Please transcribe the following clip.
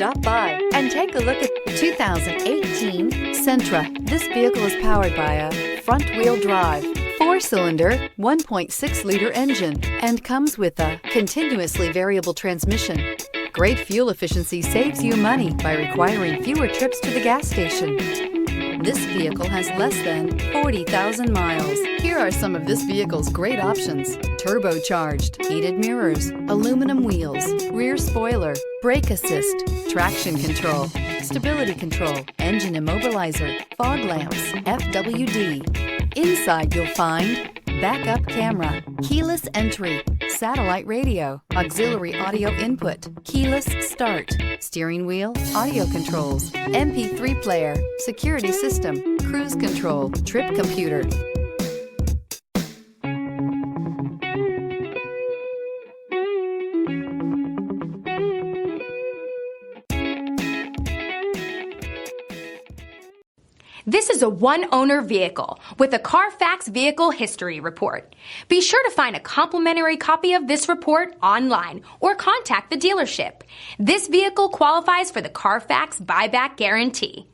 Stop by and take a look at the 2018 Sentra. This vehicle is powered by a front-wheel drive, 4-cylinder, 1.6-liter engine, and comes with a continuously variable transmission. Great fuel efficiency saves you money by requiring fewer trips to the gas station. This vehicle has less than 40,000 miles. Here are some of this vehicle's great options: turbocharged, heated mirrors, aluminum wheels, rear spoiler, brake assist, traction control, stability control, engine immobilizer, fog lamps, FWD. Inside you'll find backup camera, keyless entry, satellite radio, auxiliary audio input, keyless start, steering wheel audio controls, MP3 player, security system, cruise control, trip computer. This is a one-owner vehicle with a CARFAX Vehicle History Report. Be sure to find a complimentary copy of this report online or contact the dealership. This vehicle qualifies for the CARFAX Buyback Guarantee.